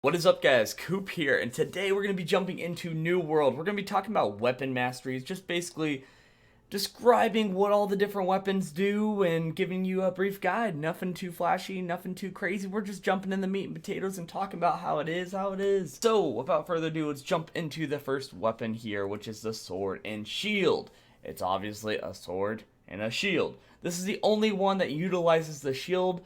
What is up, guys? Coop here, and today we're going to be jumping into New World. We're going to be talking about weapon masteries, just basically describing what all the different weapons do and giving you a brief guide. Nothing too flashy, nothing too crazy. We're just jumping in the meat and potatoes and talking about how it is. So, without further ado, let's jump into the first weapon here, which is the sword and shield. It's obviously a sword and a shield. This is the only one that utilizes the shield.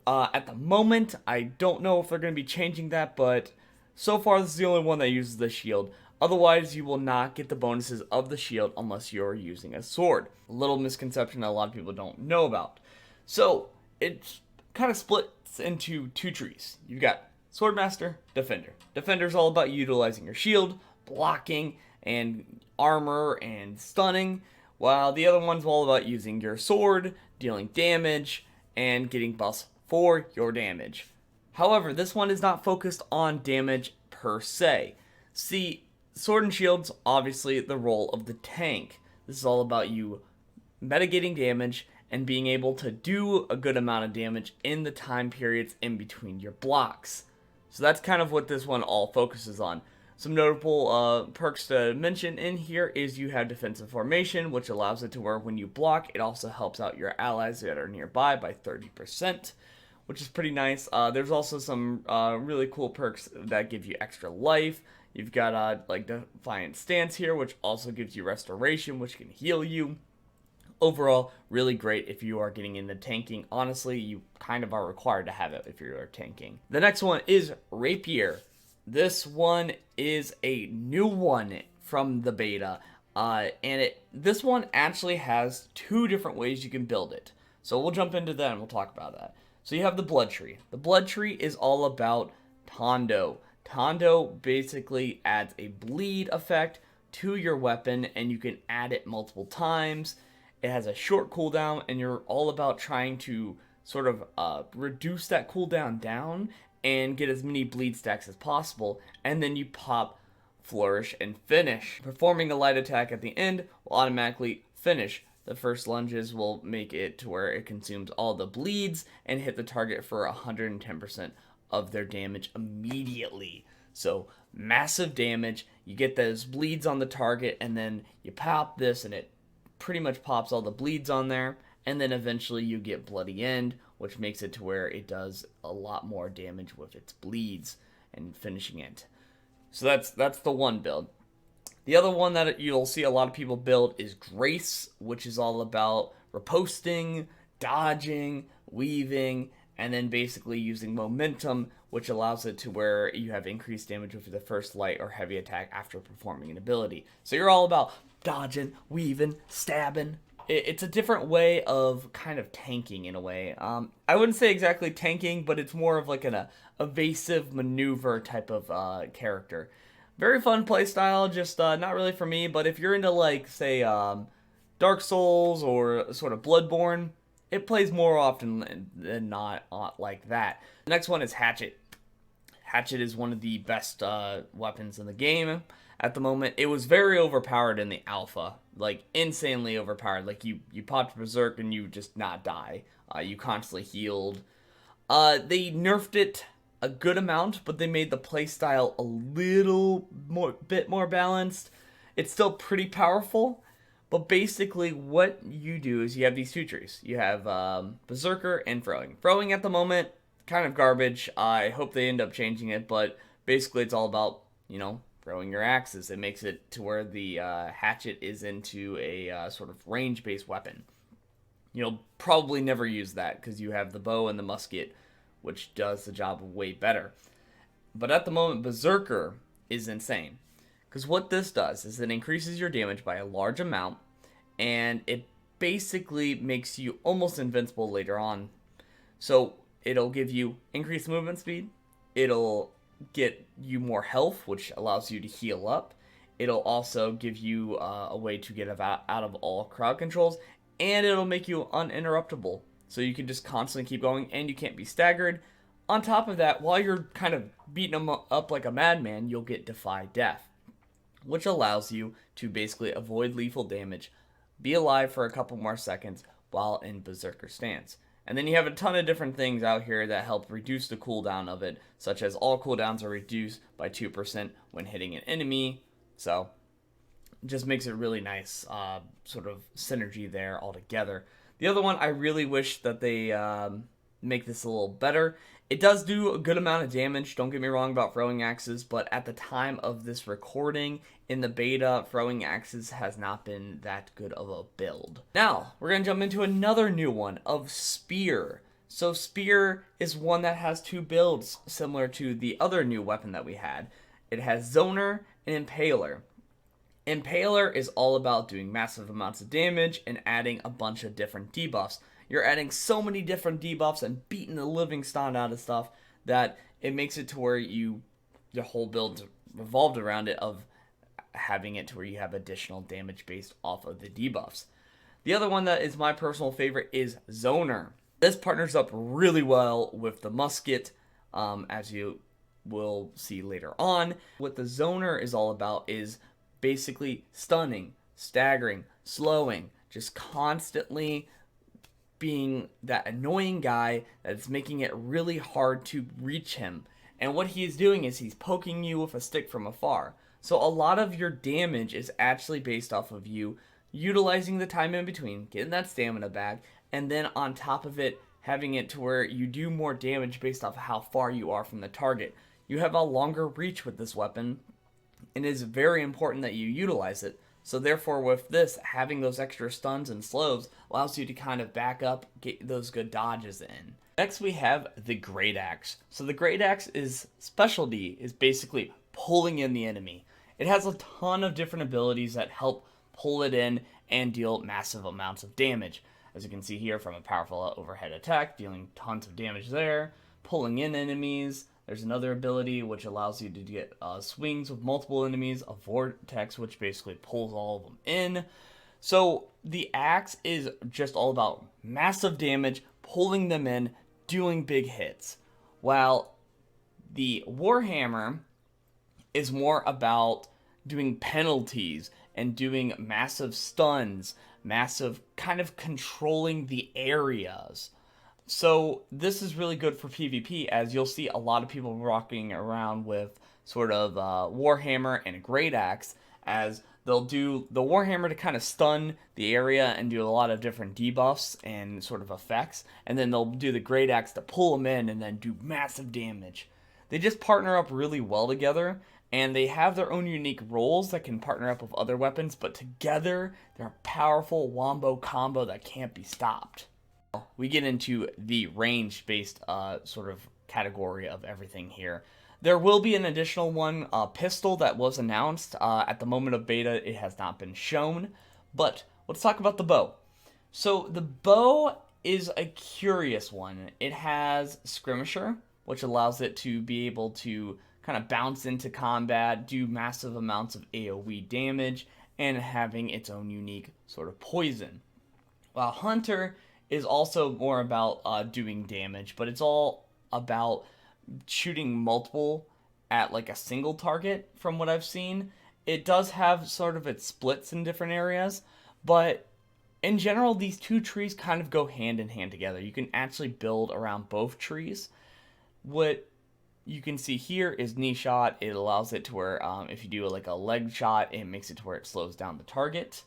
At the moment, I don't know if they're going to be changing that, but so far this is the only one that uses the shield. Otherwise, you will not get the bonuses of the shield unless you're using a sword. A little misconception that a lot of people don't know about. So, it's kind of splits into two trees. You've got Swordmaster, Defender. Defender is all about utilizing your shield, blocking, and armor, and stunning, while the other one's all about using your sword, dealing damage, and getting buffs for your damage. However, this one is not focused on damage per se. See, sword and shield's obviously the role of the tank. This is all about you mitigating damage and being able to do a good amount of damage in the time periods in between your blocks. So that's kind of what this one all focuses on. Some notable perks to mention in here is you have defensive formation, which allows it to where when you block, it also helps out your allies that are nearby by 30%, which is pretty nice. There's also some really cool perks that give you extra life. You've got like Defiant Stance here, which also gives you restoration, which can heal you. Overall, really great if you are getting into tanking. Honestly, you kind of are required to have it if you're tanking. The next one is Rapier. This one is a new one from the beta, and this one actually has two different ways you can build it. So we'll jump into that and we'll talk about that. So you have the Blood Tree. The Blood Tree is all about Tondo. Tondo basically adds a bleed effect to your weapon, and you can add it multiple times. It has a short cooldown, and you're all about trying to sort of reduce that cooldown down and get as many bleed stacks as possible, and then you pop Flourish and Finish. Performing a light attack at the end will automatically finish. The first lunges will make it to where it consumes all the bleeds and hit the target for 110% of their damage immediately. So massive damage, you get those bleeds on the target, and then you pop this and it pretty much pops all the bleeds on there, and then eventually you get Bloody End, which makes it to where it does a lot more damage with its bleeds and finishing it. So that's the one build. The other one that you'll see a lot of people build is Grace, which is all about riposting, dodging, weaving, and then basically using momentum, which allows it to where you have increased damage with the first light or heavy attack after performing an ability. So you're all about dodging, weaving, stabbing. It's a different way of kind of tanking in a way. I wouldn't say exactly tanking, but it's more of like an evasive maneuver type of character. Very fun playstyle, just not really for me, but if you're into like, say, Dark Souls or sort of Bloodborne, it plays more often than not like that. The next one is Hatchet. Hatchet is one of the best weapons in the game at the moment. It was very overpowered in the alpha, like insanely overpowered. Like you popped Berserk and you just not die. You constantly healed. They nerfed it a good amount, but they made the playstyle a little bit more balanced. It's still pretty powerful, but basically what you do is you have these two trees. You have Berserker and Throwing. Throwing at the moment, kind of garbage. I hope they end up changing it, but basically it's all about, throwing your axes. It makes it to where the hatchet is into a sort of range-based weapon. You'll probably never use that because you have the bow and the musket, which does the job way better. But at the moment, Berserker is insane. Because what this does is it increases your damage by a large amount, and it basically makes you almost invincible later on. So it'll give you increased movement speed, it'll get you more health, which allows you to heal up. It'll also give you a way to get out of all crowd controls, and it'll make you uninterruptible. So you can just constantly keep going, and you can't be staggered. On top of that, while you're kind of beating them up like a madman, you'll get Defy Death, which allows you to basically avoid lethal damage, be alive for a couple more seconds while in Berserker stance. And then you have a ton of different things out here that help reduce the cooldown of it, such as all cooldowns are reduced by 2% when hitting an enemy. So just makes it really nice sort of synergy there altogether. The other one, I really wish that they make this a little better. It does do a good amount of damage, don't get me wrong about throwing axes, but at the time of this recording, in the beta, throwing axes has not been that good of a build. Now, we're going to jump into another new one of Spear. So Spear is one that has two builds similar to the other new weapon that we had. It has Zoner and Impaler. Impaler is all about doing massive amounts of damage and adding a bunch of different debuffs. You're adding so many different debuffs and beating the living snot out of stuff that it makes it to where your whole build revolved around it of having it to where you have additional damage based off of the debuffs. The other one that is my personal favorite is Zoner. This partners up really well with the Musket, as you will see later on. What the Zoner is all about is basically stunning, staggering, slowing, just constantly being that annoying guy that's making it really hard to reach him. And what he is doing is he's poking you with a stick from afar. So a lot of your damage is actually based off of you utilizing the time in between, getting that stamina back, and then on top of it, having it to where you do more damage based off of how far you are from the target. You have a longer reach with this weapon, and it is very important that you utilize it. So therefore, with this, having those extra stuns and slows allows you to kind of back up, get those good dodges in. Next, we have the Great Axe. So the Great Axe's specialty is basically pulling in the enemy. It has a ton of different abilities that help pull it in and deal massive amounts of damage. As you can see here, from a powerful overhead attack, dealing tons of damage there, pulling in enemies. There's another ability which allows you to get swings with multiple enemies, a vortex which basically pulls all of them in. So the axe is just all about massive damage, pulling them in, doing big hits. While the Warhammer is more about doing penalties and doing massive stuns, massive kind of controlling the areas. So this is really good for PvP, as you'll see a lot of people walking around with sort of Warhammer and a Great Axe, as they'll do the Warhammer to kind of stun the area and do a lot of different debuffs and sort of effects, and then they'll do the Great Axe to pull them in and then do massive damage. They just partner up really well together, and they have their own unique roles that can partner up with other weapons, but together they're a powerful wombo combo that can't be stopped. We get into the range-based sort of category of everything here. There will be an additional one, pistol, that was announced. At the moment of beta, it has not been shown. But let's talk about the bow. So the bow is a curious one. It has Skirmisher, which allows it to be able to kind of bounce into combat, do massive amounts of AoE damage, and having its own unique sort of poison. While Hunter is also more about doing damage, but it's all about shooting multiple at like a single target from what I've seen. It does have sort of its splits in different areas, but in general, these two trees kind of go hand in hand together. You can actually build around both trees. What you can see here is knee shot. It allows it to where if you do like a leg shot, it makes it to where it slows down the target.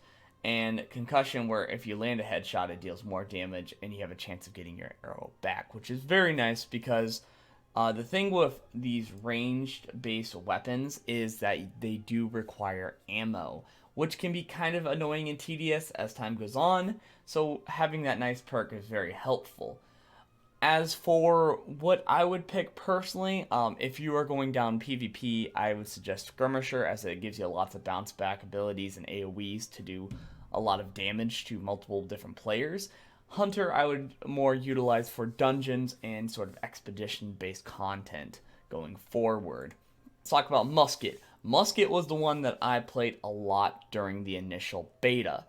And concussion, where if you land a headshot, it deals more damage and you have a chance of getting your arrow back, which is very nice because the thing with these ranged-based weapons is that they do require ammo, which can be kind of annoying and tedious as time goes on, so having that nice perk is very helpful. As for what I would pick personally, if you are going down PvP, I would suggest Skirmisher, as it gives you lots of bounce back abilities and AoEs to do a lot of damage to multiple different players. Hunter I would more utilize for dungeons and sort of expedition-based content going forward. Let's talk about Musket. Musket was the one that I played a lot during the initial beta.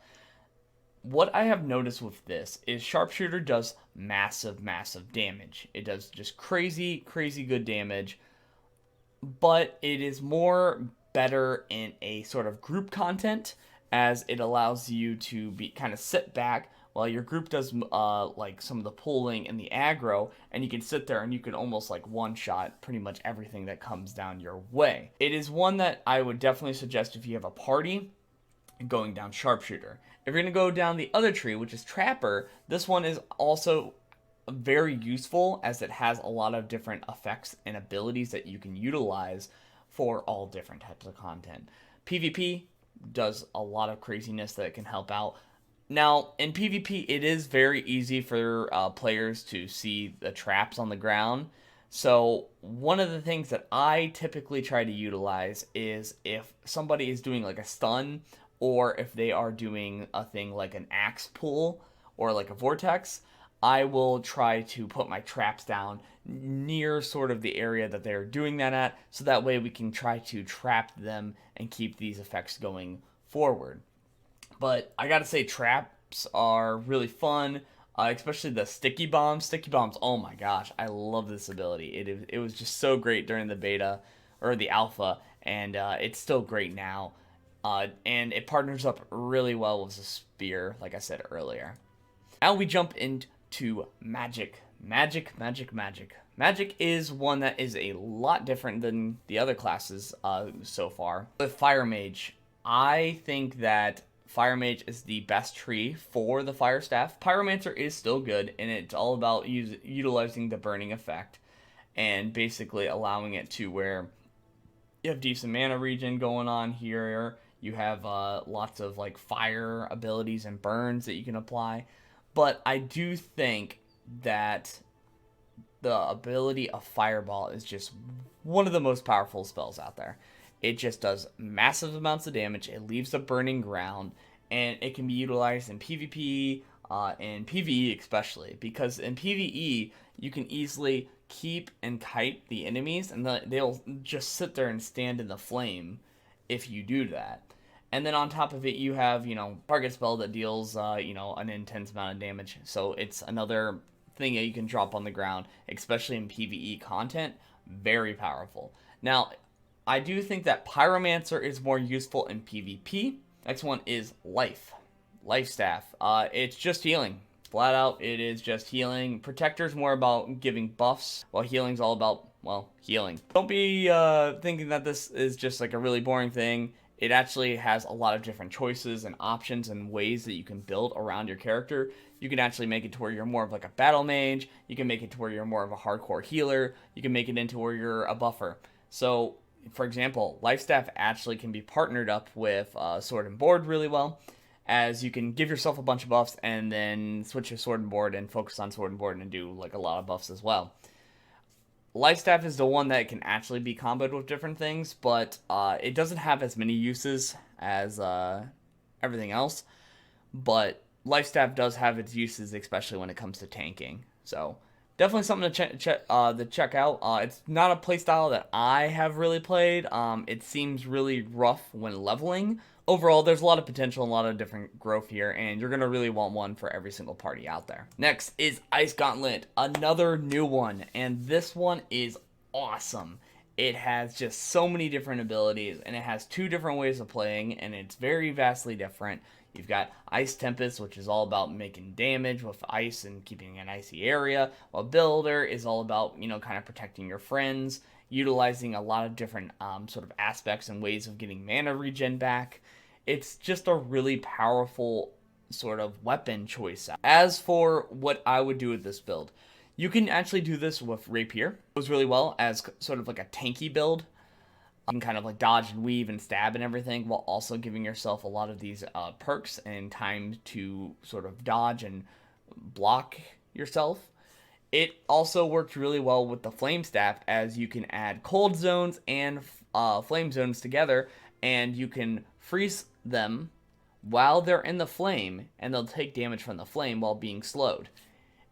What I have noticed with this is Sharpshooter does massive damage. It does just crazy good damage, but it is more better in a sort of group content, as it allows you to be kind of sit back while your group does like some of the pulling and the aggro, and you can sit there and you can almost like one-shot pretty much everything that comes down your way. It is one that I would definitely suggest if you have a party going down Sharpshooter. If you're going to go down the other tree, which is Trapper, this one is also very useful as it has a lot of different effects and abilities that you can utilize for all different types of content. PvP does a lot of craziness that can help out. Now, in PvP, it is very easy for players to see the traps on the ground. So one of the things that I typically try to utilize is if somebody is doing like a stun, or if they are doing a thing like an axe pull or like a vortex, I will try to put my traps down near sort of the area that they're doing that at, so that way we can try to trap them and keep these effects going forward. But I gotta say, traps are really fun, especially the sticky bombs. Sticky bombs, oh my gosh, I love this ability. It was just so great during the beta, or the alpha, and it's still great now. And it partners up really well with the spear, like I said earlier. Now we jump into magic. Magic is one that is a lot different than the other classes so far. With Fire Mage, I think that Fire Mage is the best tree for the Fire Staff. Pyromancer is still good, and it's all about utilizing the burning effect and basically allowing it to where you have decent mana regen going on here. You have lots of like fire abilities and burns that you can apply. But I do think that the ability of Fireball is just one of the most powerful spells out there. It just does massive amounts of damage. It leaves a burning ground, and it can be utilized in PvP and PvE especially, because in PvE you can easily keep and kite the enemies, and they'll just sit there and stand in the flame if you do that. And then on top of it, you have, target spell that deals, an intense amount of damage. So it's another thing that you can drop on the ground, especially in PvE content. Very powerful. Now, I do think that Pyromancer is more useful in PvP. Next one is Life Staff. It's just healing. Flat out, it is just healing. Protector's more about giving buffs, while healing's all about, well, healing. Don't be thinking that this is just like a really boring thing. It actually has a lot of different choices and options and ways that you can build around your character. You can actually make it to where you're more of like a battle mage. You can make it to where you're more of a hardcore healer. You can make it into where you're a buffer. So, for example, Life Staff actually can be partnered up with Sword and Board really well, as you can give yourself a bunch of buffs and then switch to Sword and Board and focus on Sword and Board and do like a lot of buffs as well. Life Staff is the one that can actually be comboed with different things, but it doesn't have as many uses as everything else. But Life Staff does have its uses, especially when it comes to tanking. So definitely something to check out. It's not a playstyle that I have really played. It seems really rough when leveling. Overall, there's a lot of potential and a lot of different growth here, and you're going to really want one for every single party out there. Next is Ice Gauntlet, another new one, and this one is awesome. It has just so many different abilities, and it has two different ways of playing, and it's very vastly different. You've got Ice Tempest, which is all about making damage with ice and keeping an icy area, while Builder is all about, kind of protecting your friends, utilizing a lot of different sort of aspects and ways of getting mana regen back. It's just a really powerful sort of weapon choice. As for what I would do with this build, you can actually do this with Rapier. It goes really well as sort of like a tanky build. You can kind of like dodge and weave and stab and everything, while also giving yourself a lot of these perks and time to sort of dodge and block yourself. It also works really well with the Flame Staff, as you can add cold zones and flame zones together, and you can freeze them while they're in the flame, and they'll take damage from the flame while being slowed.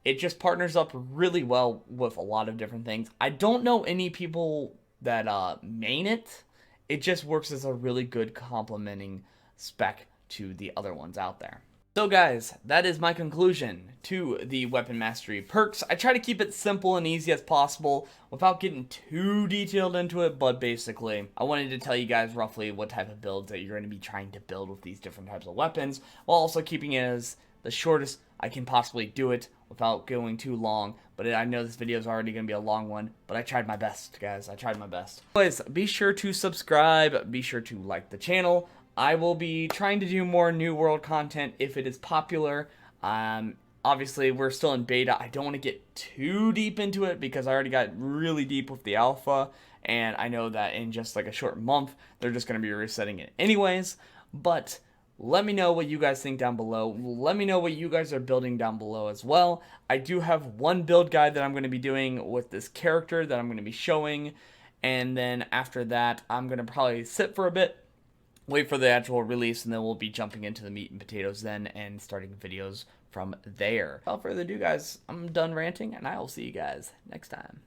It just partners up really well with a lot of different things. I don't know any people that main it. It just works as a really good complementing spec to the other ones out there. So guys, that is my conclusion to the Weapon Mastery perks. I try to keep it simple and easy as possible without getting too detailed into it, but basically, I wanted to tell you guys roughly what type of builds that you're going to be trying to build with these different types of weapons, while also keeping it as the shortest I can possibly do it without going too long. But I know this video is already going to be a long one, but I tried my best, guys. I tried my best. Anyways, be sure to subscribe. Be sure to like the channel. I will be trying to do more New World content if it is popular. Obviously, we're still in beta. I don't want to get too deep into it because I already got really deep with the alpha. And I know that in just like a short month, they're just going to be resetting it anyways. But let me know what you guys think down below. Let me know what you guys are building down below as well. I do have one build guide that I'm going to be doing with this character that I'm going to be showing. And then after that, I'm going to probably sit for a bit, wait for the actual release, and then we'll be jumping into the meat and potatoes then and starting videos from there. Without further ado, guys, I'm done ranting, and I will see you guys next time.